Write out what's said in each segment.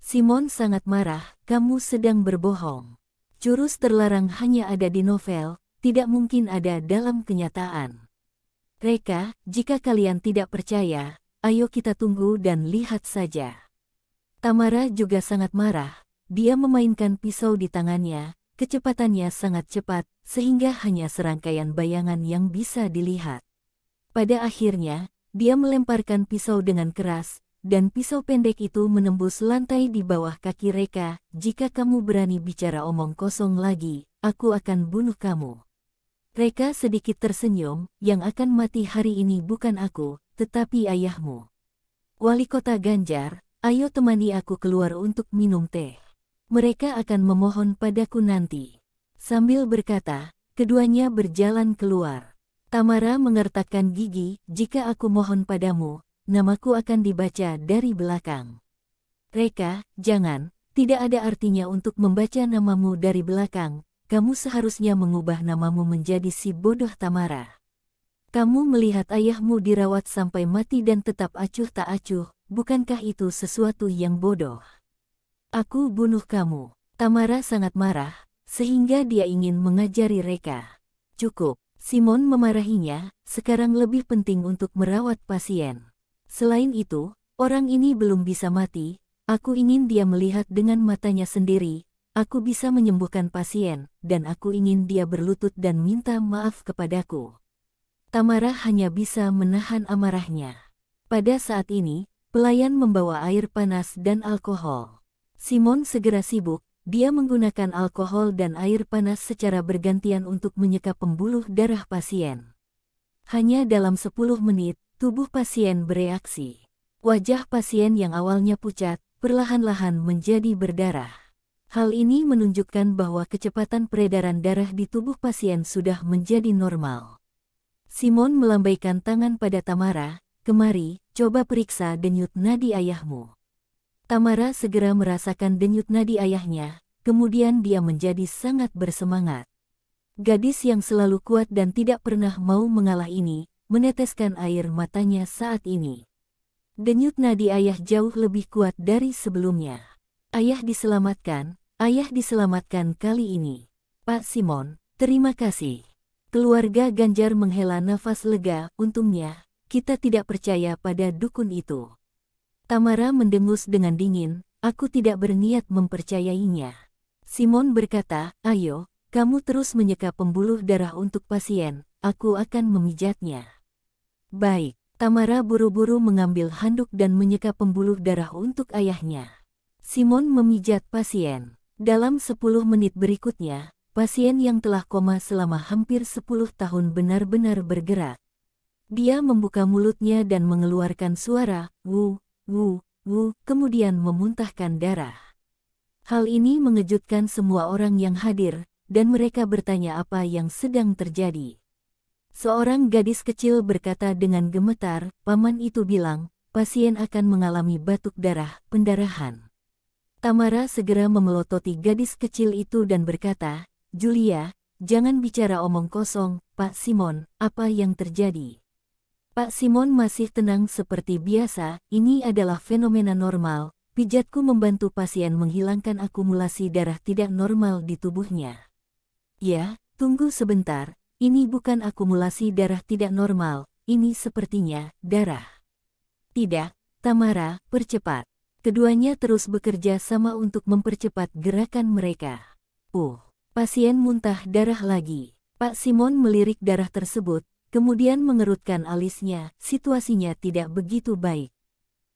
Simon sangat marah, kamu sedang berbohong. Jurus terlarang hanya ada di novel, tidak mungkin ada dalam kenyataan. Reka, jika kalian tidak percaya, ayo kita tunggu dan lihat saja. Tamara juga sangat marah, dia memainkan pisau di tangannya, kecepatannya sangat cepat, sehingga hanya serangkaian bayangan yang bisa dilihat. Pada akhirnya, dia melemparkan pisau dengan keras, dan pisau pendek itu menembus lantai di bawah kaki Reka. Jika kamu berani bicara omong kosong lagi, aku akan bunuh kamu. Reka sedikit tersenyum, yang akan mati hari ini bukan aku, tetapi ayahmu. Wali Kota Ganjar, ayo temani aku keluar untuk minum teh. Mereka akan memohon padaku nanti. Sambil berkata, keduanya berjalan keluar. Tamara mengertakkan gigi, jika aku mohon padamu, namaku akan dibaca dari belakang. Reka, jangan, tidak ada artinya untuk membaca namamu dari belakang. Kamu seharusnya mengubah namamu menjadi si bodoh Tamara. Kamu melihat ayahmu dirawat sampai mati dan tetap acuh tak acuh, bukankah itu sesuatu yang bodoh? Aku bunuh kamu. Tamara sangat marah, sehingga dia ingin mengajari Reka. Cukup, Simon memarahinya, sekarang lebih penting untuk merawat pasien. Selain itu, orang ini belum bisa mati, aku ingin dia melihat dengan matanya sendiri. Aku bisa menyembuhkan pasien, dan aku ingin dia berlutut dan minta maaf kepadaku. Tamara hanya bisa menahan amarahnya. Pada saat ini, pelayan membawa air panas dan alkohol. Simon segera sibuk, dia menggunakan alkohol dan air panas secara bergantian untuk menyeka pembuluh darah pasien. Hanya dalam 10 menit, tubuh pasien bereaksi. Wajah pasien yang awalnya pucat, perlahan-lahan menjadi berdarah. Hal ini menunjukkan bahwa kecepatan peredaran darah di tubuh pasien sudah menjadi normal. Simon melambaikan tangan pada Tamara, kemari, coba periksa denyut nadi ayahmu. Tamara segera merasakan denyut nadi ayahnya, kemudian dia menjadi sangat bersemangat. Gadis yang selalu kuat dan tidak pernah mau mengalah ini, meneteskan air matanya saat ini. Denyut nadi ayah jauh lebih kuat dari sebelumnya. Ayah diselamatkan kali ini. Pak Simon, terima kasih. Keluarga Ganjar menghela nafas lega, untungnya, kita tidak percaya pada dukun itu. Tamara mendengus dengan dingin, aku tidak berniat mempercayainya. Simon berkata, ayo, kamu terus menyeka pembuluh darah untuk pasien, aku akan memijatnya. Baik, Tamara buru-buru mengambil handuk dan menyeka pembuluh darah untuk ayahnya. Simon memijat pasien. Dalam 10 menit berikutnya, pasien yang telah koma selama hampir 10 tahun benar-benar bergerak. Dia membuka mulutnya dan mengeluarkan suara, wu, wu, wu, kemudian memuntahkan darah. Hal ini mengejutkan semua orang yang hadir, dan mereka bertanya apa yang sedang terjadi. Seorang gadis kecil berkata dengan gemetar, paman itu bilang, pasien akan mengalami batuk darah, pendarahan. Tamara segera memelototi gadis kecil itu dan berkata, Julia, jangan bicara omong kosong, Pak Simon, apa yang terjadi? Pak Simon masih tenang seperti biasa, ini adalah fenomena normal, pijatku membantu pasien menghilangkan akumulasi darah tidak normal di tubuhnya. Ya, tunggu sebentar, ini bukan akumulasi darah tidak normal, ini sepertinya darah. Tidak, Tamara, percepat. Keduanya terus bekerja sama untuk mempercepat gerakan mereka. Pasien muntah darah lagi. Pak Simon melirik darah tersebut, kemudian mengerutkan alisnya, situasinya tidak begitu baik.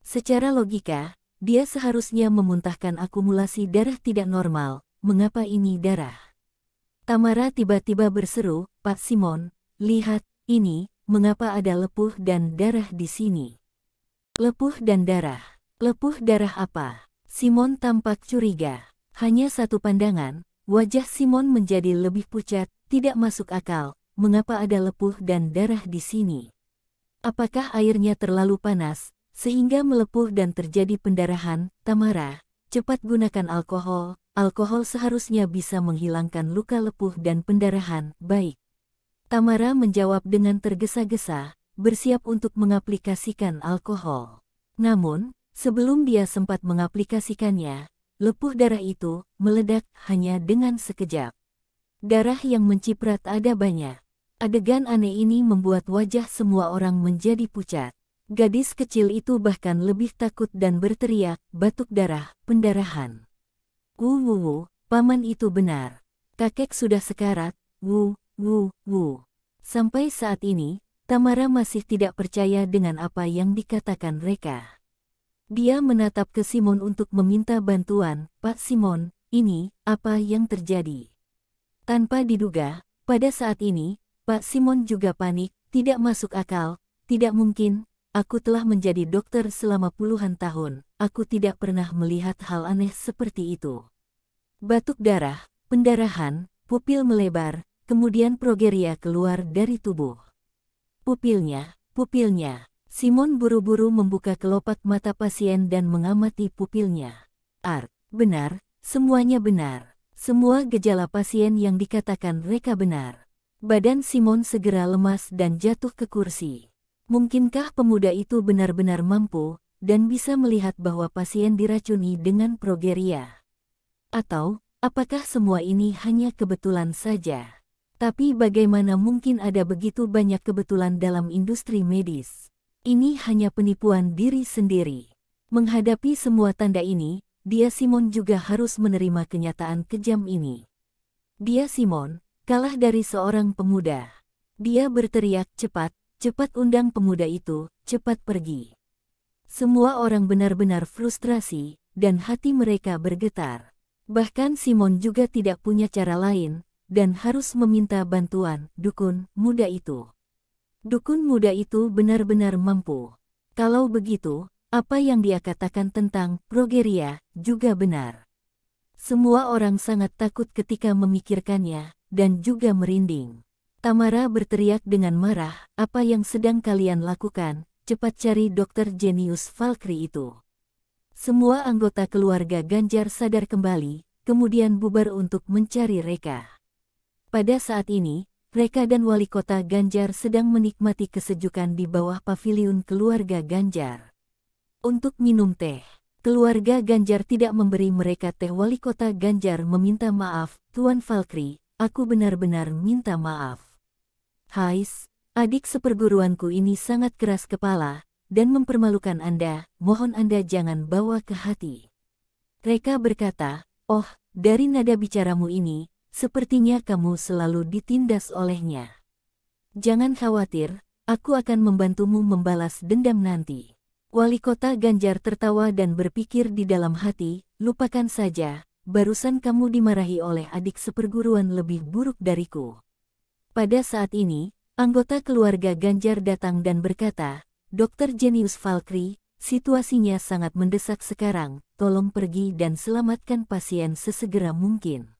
Secara logika, dia seharusnya memuntahkan akumulasi darah tidak normal, mengapa ini darah? Tamara tiba-tiba berseru, Pak Simon, lihat, ini, mengapa ada lepuh dan darah di sini? Lepuh dan darah. Lepuh darah apa? Simon tampak curiga. Hanya satu pandangan, wajah Simon menjadi lebih pucat, tidak masuk akal, mengapa ada lepuh dan darah di sini? Apakah airnya terlalu panas, sehingga melepuh dan terjadi pendarahan? Tamara, cepat gunakan alkohol, alkohol seharusnya bisa menghilangkan luka lepuh dan pendarahan, baik. Tamara menjawab dengan tergesa-gesa, bersiap untuk mengaplikasikan alkohol. Namun, Sebelum dia sempat mengaplikasikannya, lepuh darah itu meledak hanya dengan sekejap. Darah yang menciprat ada banyak. Adegan aneh ini membuat wajah semua orang menjadi pucat. Gadis kecil itu bahkan lebih takut dan berteriak, batuk darah, pendarahan. Paman itu benar. Kakek sudah sekarat, Sampai saat ini, Tamara masih tidak percaya dengan apa yang dikatakan Reka. Dia menatap ke Simon untuk meminta bantuan. Pak Simon, ini, apa yang terjadi? Tanpa diduga, pada saat ini, Pak Simon juga panik, tidak masuk akal, tidak mungkin, aku telah menjadi dokter selama puluhan tahun, aku tidak pernah melihat hal aneh seperti itu. Batuk darah, pendarahan, pupil melebar, kemudian progeria keluar dari tubuh. Pupilnya. Simon buru-buru membuka kelopak mata pasien dan mengamati pupilnya. Benar, semuanya benar. Semua gejala pasien yang dikatakan Reka benar. Badan Simon segera lemas dan jatuh ke kursi. Mungkinkah pemuda itu benar-benar mampu dan bisa melihat bahwa pasien diracuni dengan progeria? Atau, apakah semua ini hanya kebetulan saja? Tapi bagaimana mungkin ada begitu banyak kebetulan dalam industri medis? Ini hanya penipuan diri sendiri. Menghadapi semua tanda ini, dia Simon juga harus menerima kenyataan kejam ini. Dia Simon, kalah dari seorang pemuda. Dia berteriak, cepat undang pemuda itu, cepat pergi. Semua orang benar-benar frustrasi, dan hati mereka bergetar. Bahkan Simon juga tidak punya cara lain, dan harus meminta bantuan dukun muda itu. Dukun muda itu benar-benar mampu. Kalau begitu, apa yang dia katakan tentang progeria juga benar. Semua orang sangat takut ketika memikirkannya, dan juga merinding. Tamara berteriak dengan marah, apa yang sedang kalian lakukan, cepat cari Dr. Jenius Valkyrie itu. Semua anggota keluarga Ganjar sadar kembali, kemudian bubar untuk mencari Reka. Pada saat ini, Reka dan wali kota Ganjar sedang menikmati kesejukan di bawah paviliun keluarga Ganjar. Untuk minum teh, keluarga Ganjar tidak memberi mereka teh. Wali kota Ganjar meminta maaf, Tuan Valkyrie, aku benar-benar minta maaf. Hais, adik seperguruanku ini sangat keras kepala, dan mempermalukan Anda, mohon Anda jangan bawa ke hati. Reka berkata, oh, dari nada bicaramu ini, sepertinya kamu selalu ditindas olehnya. Jangan khawatir, aku akan membantumu membalas dendam nanti. Wali kota Ganjar tertawa dan berpikir di dalam hati, lupakan saja, barusan kamu dimarahi oleh adik seperguruan lebih buruk dariku. Pada saat ini, anggota keluarga Ganjar datang dan berkata, Dr. Jenius Valkyrie, situasinya sangat mendesak sekarang, tolong pergi dan selamatkan pasien sesegera mungkin.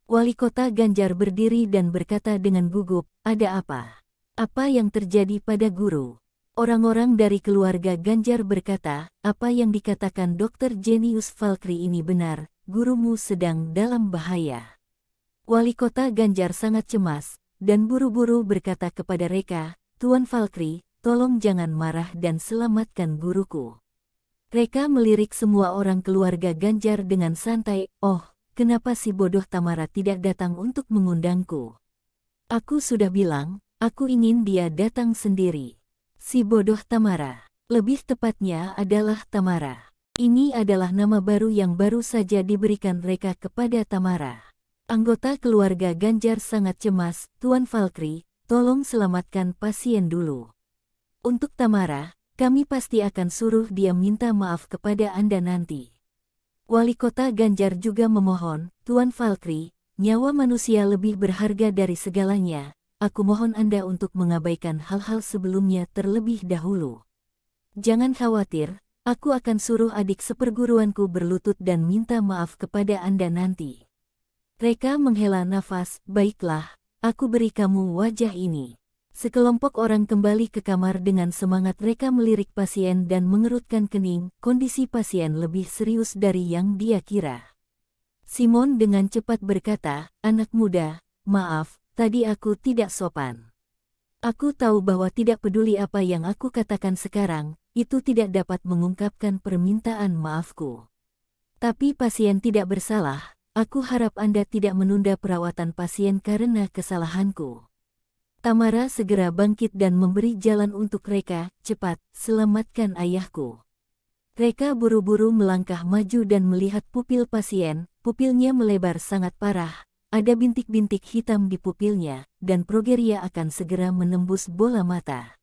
Wali kota Ganjar berdiri dan berkata dengan gugup, ada apa? Apa yang terjadi pada guru? Orang-orang dari keluarga Ganjar berkata, apa yang dikatakan Dr. Jenius Valkyrie ini benar, gurumu sedang dalam bahaya. Wali kota Ganjar sangat cemas, dan buru-buru berkata kepada Reka, Tuan Valkyrie, tolong jangan marah dan selamatkan guruku. Reka melirik semua orang keluarga Ganjar dengan santai, oh, kenapa si bodoh Tamara tidak datang untuk mengundangku? Aku sudah bilang, aku ingin dia datang sendiri. Si bodoh Tamara, lebih tepatnya adalah Tamara. Ini adalah nama baru yang baru saja diberikan Reka kepada Tamara. Anggota keluarga Ganjar sangat cemas, Tuan Valkyrie, tolong selamatkan pasien dulu. Untuk Tamara, kami pasti akan suruh dia minta maaf kepada Anda nanti. Wali kota Ganjar juga memohon, Tuan Valkyrie, nyawa manusia lebih berharga dari segalanya. Aku mohon Anda untuk mengabaikan hal-hal sebelumnya terlebih dahulu. Jangan khawatir, aku akan suruh adik seperguruanku berlutut dan minta maaf kepada Anda nanti. Reka menghela nafas, baiklah, aku beri kamu wajah ini. Sekelompok orang kembali ke kamar dengan semangat. Reka melirik pasien dan mengerutkan kening, kondisi pasien lebih serius dari yang dia kira. Simon dengan cepat berkata, anak muda, maaf, tadi aku tidak sopan. Aku tahu bahwa tidak peduli apa yang aku katakan sekarang, itu tidak dapat mengungkapkan permintaan maafku. Tapi pasien tidak bersalah, aku harap Anda tidak menunda perawatan pasien karena kesalahanku. Tamara segera bangkit dan memberi jalan untuk Reka, cepat, selamatkan ayahku. Reka buru-buru melangkah maju dan melihat pupil pasien, pupilnya melebar sangat parah, ada bintik-bintik hitam di pupilnya, dan progeria akan segera menembus bola mata.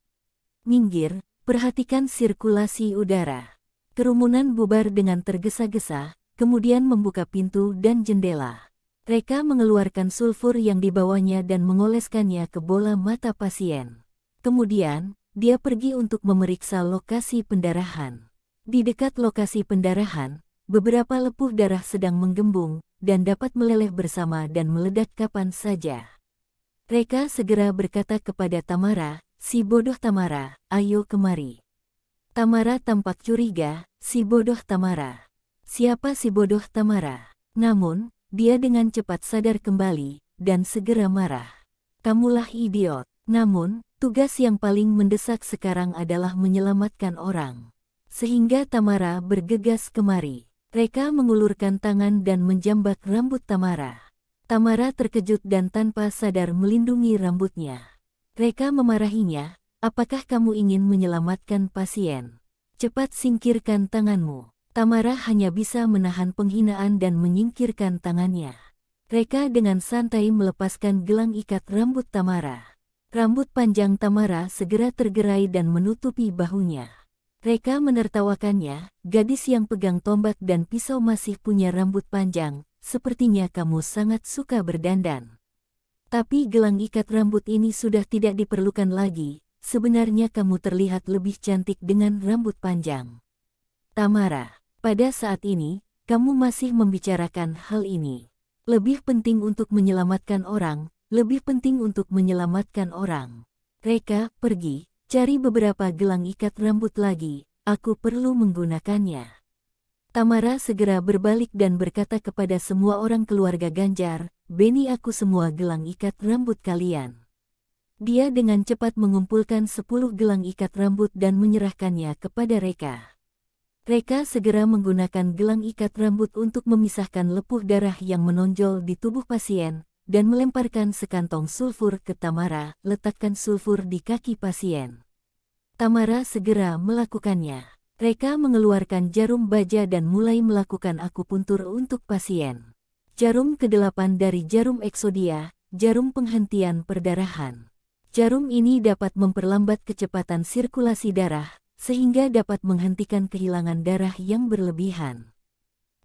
Minggir, perhatikan sirkulasi udara. Kerumunan bubar dengan tergesa-gesa, kemudian membuka pintu dan jendela. Reka mengeluarkan sulfur yang dibawanya dan mengoleskannya ke bola mata pasien. Kemudian, dia pergi untuk memeriksa lokasi pendarahan. Di dekat lokasi pendarahan, beberapa lepuh darah sedang menggembung dan dapat meleleh bersama dan meledak kapan saja. Reka segera berkata kepada Tamara, "Si bodoh Tamara, ayo kemari." Tamara tampak curiga, "Si bodoh Tamara. Siapa si bodoh Tamara?" Namun, dia dengan cepat sadar kembali dan segera marah. "Kamulah idiot." Namun, tugas yang paling mendesak sekarang adalah menyelamatkan orang. Sehingga Tamara bergegas kemari. Reka mengulurkan tangan dan menjambak rambut Tamara. Tamara terkejut dan tanpa sadar melindungi rambutnya. Reka memarahinya, "Apakah kamu ingin menyelamatkan pasien? Cepat singkirkan tanganmu." Tamara hanya bisa menahan penghinaan dan menyingkirkan tangannya. Reka dengan santai melepaskan gelang ikat rambut Tamara. Rambut panjang Tamara segera tergerai dan menutupi bahunya. Reka menertawakannya, "Gadis yang pegang tombak dan pisau masih punya rambut panjang, sepertinya kamu sangat suka berdandan. Tapi gelang ikat rambut ini sudah tidak diperlukan lagi, sebenarnya kamu terlihat lebih cantik dengan rambut panjang." "Tamara, pada saat ini, kamu masih membicarakan hal ini. Lebih penting untuk menyelamatkan orang, lebih penting untuk menyelamatkan orang. Reka, pergi. Cari beberapa gelang ikat rambut lagi, aku perlu menggunakannya." Tamara segera berbalik dan berkata kepada semua orang keluarga Ganjar, "Beni aku semua gelang ikat rambut kalian." Dia dengan cepat mengumpulkan 10 gelang ikat rambut dan menyerahkannya kepada Reka. Reka segera menggunakan gelang ikat rambut untuk memisahkan lepuh darah yang menonjol di tubuh pasien, dan melemparkan sekantong sulfur ke Tamara, "Letakkan sulfur di kaki pasien." Tamara segera melakukannya. Reka mengeluarkan jarum baja dan mulai melakukan akupuntur untuk pasien. Jarum ke-8 dari jarum eksodia, jarum penghentian perdarahan. Jarum ini dapat memperlambat kecepatan sirkulasi darah, sehingga dapat menghentikan kehilangan darah yang berlebihan.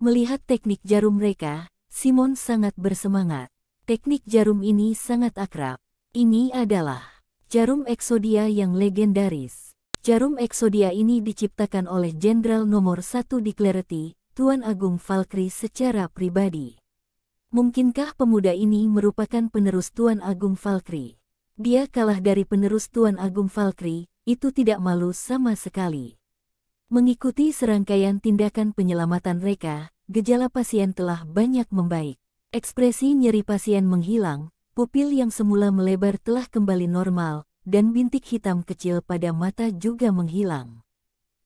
Melihat teknik jarum Reka, Simon sangat bersemangat. Teknik jarum ini sangat akrab. Ini adalah jarum eksodia yang legendaris. Jarum eksodia ini diciptakan oleh Jenderal nomor 1 di Clarity, Tuan Agung Valkyrie secara pribadi. Mungkinkah pemuda ini merupakan penerus Tuan Agung Valkyrie? Dia kalah dari penerus Tuan Agung Valkyrie, itu tidak malu sama sekali. Mengikuti serangkaian tindakan penyelamatan Reka, gejala pasien telah banyak membaik. Ekspresi nyeri pasien menghilang, pupil yang semula melebar telah kembali normal, dan bintik hitam kecil pada mata juga menghilang.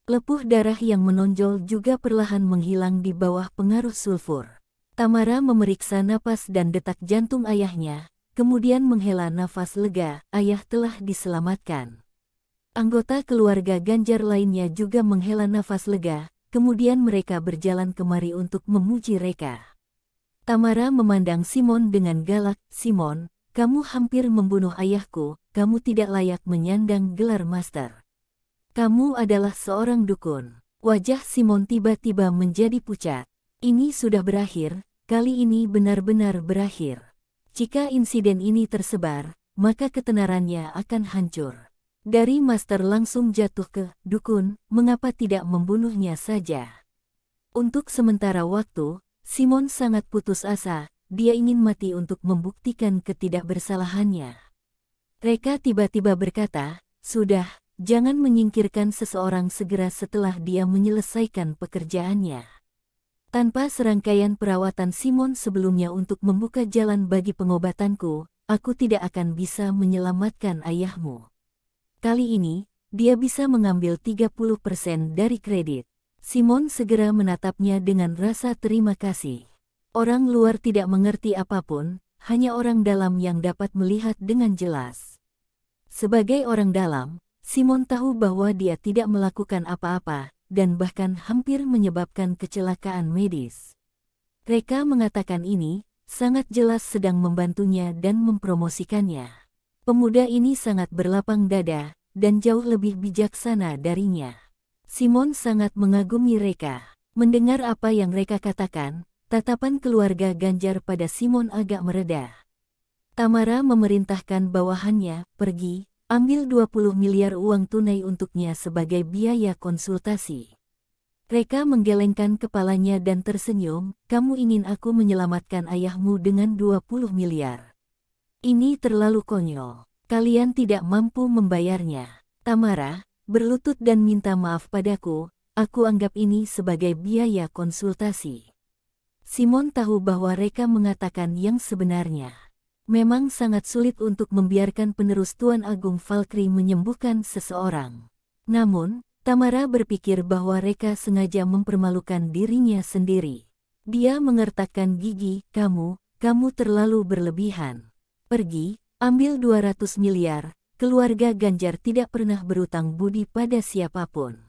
Lepuh darah yang menonjol juga perlahan menghilang di bawah pengaruh sulfur. Tamara memeriksa napas dan detak jantung ayahnya, kemudian menghela nafas lega, ayah telah diselamatkan. Anggota keluarga Ganjar lainnya juga menghela nafas lega, kemudian mereka berjalan kemari untuk memuji Reka. Tamara memandang Simon dengan galak, "Simon, kamu hampir membunuh ayahku, kamu tidak layak menyandang gelar master. Kamu adalah seorang dukun." Wajah Simon tiba-tiba menjadi pucat. Ini sudah berakhir, kali ini benar-benar berakhir. Jika insiden ini tersebar, maka ketenarannya akan hancur. Dari master langsung jatuh ke dukun, mengapa tidak membunuhnya saja? Untuk sementara waktu, Simon sangat putus asa, dia ingin mati untuk membuktikan ketidakbersalahannya. Reka tiba-tiba berkata, "Sudah, jangan menyingkirkan seseorang segera setelah dia menyelesaikan pekerjaannya." Tanpa serangkaian perawatan Simon sebelumnya untuk membuka jalan bagi pengobatanku, aku tidak akan bisa menyelamatkan ayahmu. Kali ini, dia bisa mengambil 30% dari kredit. Simon segera menatapnya dengan rasa terima kasih. Orang luar tidak mengerti apapun, hanya orang dalam yang dapat melihat dengan jelas. Sebagai orang dalam, Simon tahu bahwa dia tidak melakukan apa-apa, dan bahkan hampir menyebabkan kecelakaan medis. Reka mengatakan ini, sangat jelas sedang membantunya dan mempromosikannya. Pemuda ini sangat berlapang dada, dan jauh lebih bijaksana darinya. Simon sangat mengagumi Reka. Mendengar apa yang Reka katakan, tatapan keluarga Ganjar pada Simon agak mereda. Tamara memerintahkan bawahannya, pergi, ambil 20 miliar uang tunai untuknya sebagai biaya konsultasi. Reka menggelengkan kepalanya dan tersenyum, kamu ingin aku menyelamatkan ayahmu dengan 20 miliar. Ini terlalu konyol. Kalian tidak mampu membayarnya. Tamara, berlutut dan minta maaf padaku, aku anggap ini sebagai biaya konsultasi. Simon tahu bahwa Reka mengatakan yang sebenarnya. Memang sangat sulit untuk membiarkan penerus Tuan Agung Valkyrie menyembuhkan seseorang. Namun, Tamara berpikir bahwa Reka sengaja mempermalukan dirinya sendiri. Dia mengertakkan gigi, kamu terlalu berlebihan. Pergi, ambil 200 miliar, keluarga Ganjar tidak pernah berutang budi pada siapapun.